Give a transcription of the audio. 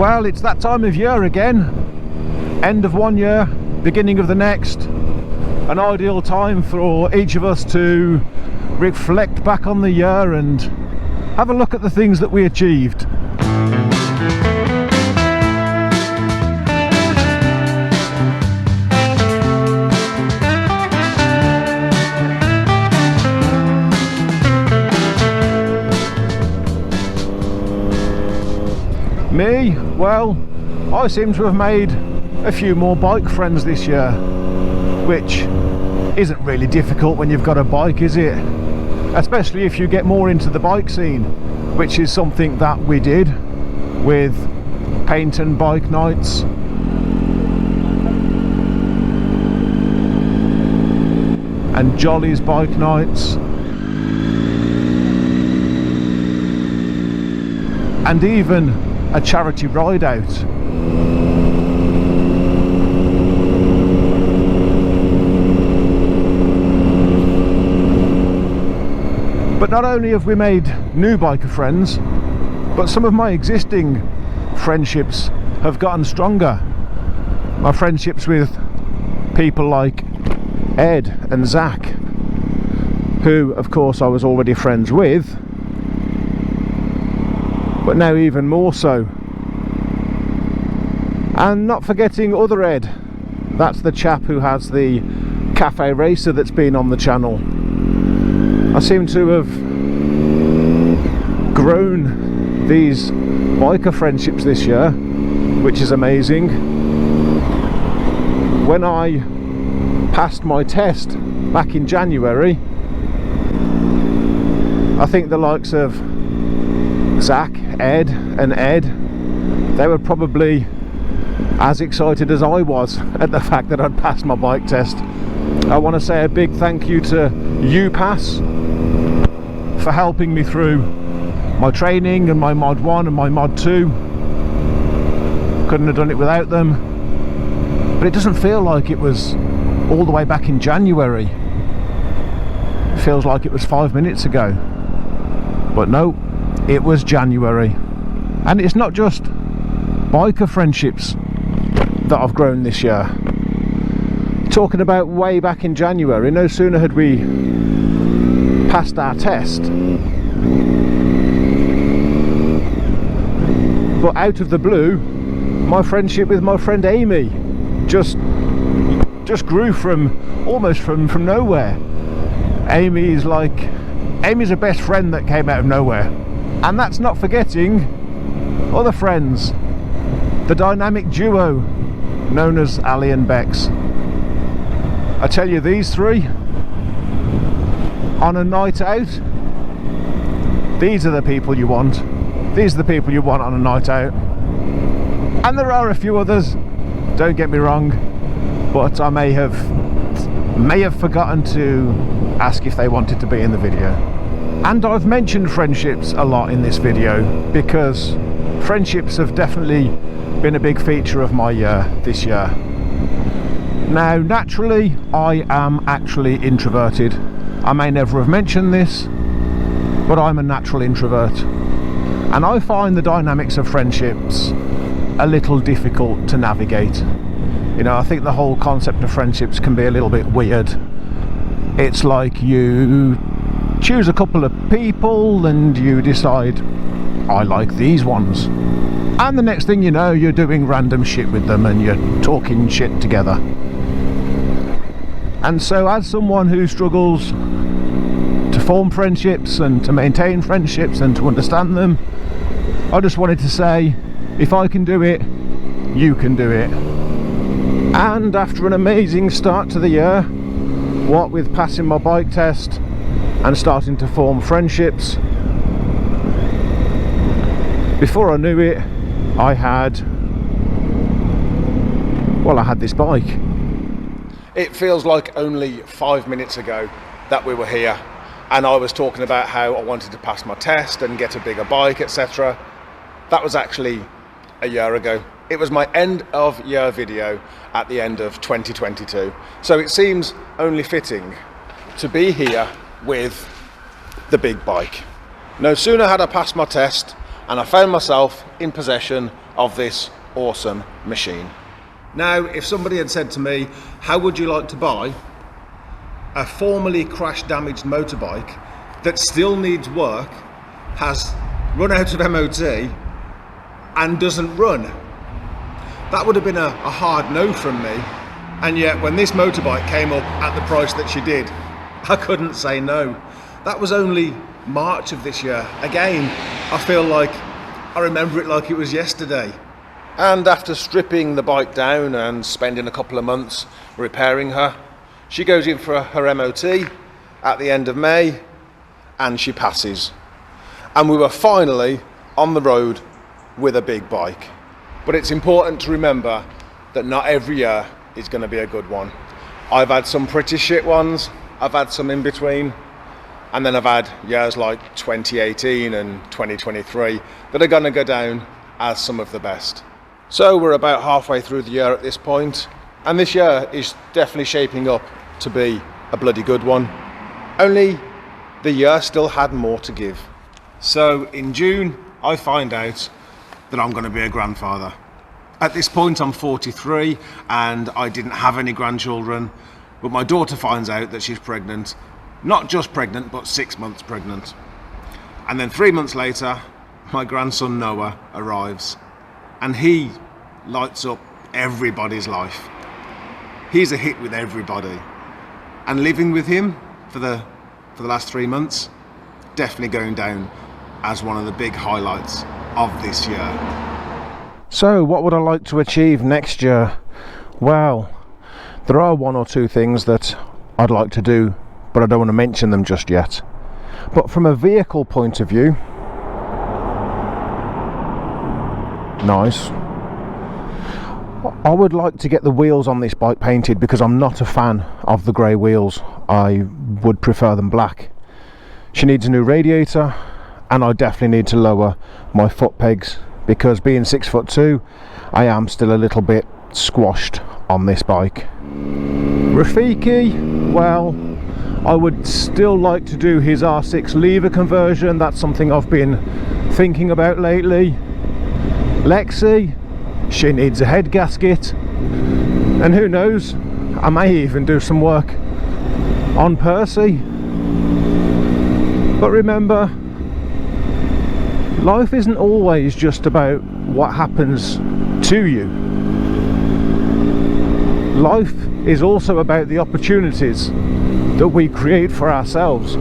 Well, it's that time of year again. End of one year, beginning of the next. An ideal time for each of us to reflect back on the year and have a look at the things that we achieved. Me? Well, I seem to have made a few more bike friends this year, which isn't really difficult when you've got a bike, is it? Especially if you get more into the bike scene, which is something that we did with paint and bike nights. And Jolly's bike nights. And even a charity ride out. But not only have we made new biker friends, but some of my existing friendships have gotten stronger. My friendships with people like Ed and Zach, who of course I was already friends with, but now even more so. And not forgetting other Ed, that's the chap who has the cafe racer that's been on the channel. I seem to have grown these biker friendships this year, which is amazing. When I passed my test back in January, I think the likes of Zach, Ed and Ed, they were probably as excited as I was at the fact that I'd passed my bike test. I want to say a big thank you to UPass for helping me through my training and my Mod 1 and my Mod 2. Couldn't have done it without them. But it doesn't feel like it was all the way back in January. It feels like it was 5 minutes ago. But no, it was January. And it's not just biker friendships that I've grown this year. Talking about way back in January, no sooner had we passed our test, but out of the blue, my friendship with my friend Amy just grew from almost from nowhere. Amy's a best friend that came out of nowhere. And that's not forgetting other friends, the dynamic duo known as Ali and Bex. I tell you, these three on a night out, these are the people you want. These are the people you want on a night out. And there are a few others, don't get me wrong, but I may have forgotten to ask if they wanted to be in the video. And I've mentioned friendships a lot in this video because friendships have definitely been a big feature of my year this year. Now, naturally, I am actually introverted. I may never have mentioned this, but I'm a natural introvert. And I find the dynamics of friendships a little difficult to navigate. You know, I think the whole concept of friendships can be a little bit weird. It's like you choose a couple of people and you decide, I like these ones. And the next thing you know, you're doing random shit with them and you're talking shit together. And so as someone who struggles to form friendships and to maintain friendships and to understand them, I just wanted to say, if I can do it, you can do it. And after an amazing start to the year, what with passing my bike test and starting to form friendships, before I knew it, I had this bike. It feels like only 5 minutes ago that we were here and I was talking about how I wanted to pass my test and get a bigger bike, etc. That was actually a year ago. It was my end of year video at the end of 2022. So it seems only fitting to be here with the big bike. No sooner had I passed my test and I found myself in possession of this awesome machine. Now, if somebody had said to me, how would you like to buy a formerly crash damaged motorbike that still needs work, has run out of MOT and doesn't run, that would have been a hard no from me. And yet when this motorbike came up at the price that she did, I couldn't say no. That was only March of this year. Again, I feel like I remember it like it was yesterday. And after stripping the bike down and spending a couple of months repairing her, she goes in for her MOT at the end of May, and she passes. And we were finally on the road with a big bike. But it's important to remember that not every year is going to be a good one. I've had some pretty shit ones, I've had some in between, and then I've had years like 2018 and 2023 that are going to go down as some of the best. So we're about halfway through the year at this point, and this year is definitely shaping up to be a bloody good one. Only the year still had more to give. So in June, I find out that I'm going to be a grandfather. At this point, I'm 43 and I didn't have any grandchildren, but my daughter finds out that she's pregnant. Not just pregnant, but 6 months pregnant. And then 3 months later, my grandson Noah arrives, and he lights up everybody's life. He's a hit with everybody. And living with him for the last 3 months, definitely going down as one of the big highlights of this year. So what would I like to achieve next year? Well, there are one or two things that I'd like to do, but I don't want to mention them just yet. But from a vehicle point of view, nice. I would like to get the wheels on this bike painted because I'm not a fan of the grey wheels. I would prefer them black. She needs a new radiator, and I definitely need to lower my foot pegs because being 6'2", I am still a little bit squashed on this bike. Rafiki, well, I would still like to do his R6 lever conversion. That's something I've been thinking about lately. Lexi, she needs a head gasket, and who knows, I may even do some work on Percy. But remember, life isn't always just about what happens to you. Life is also about the opportunities that we create for ourselves.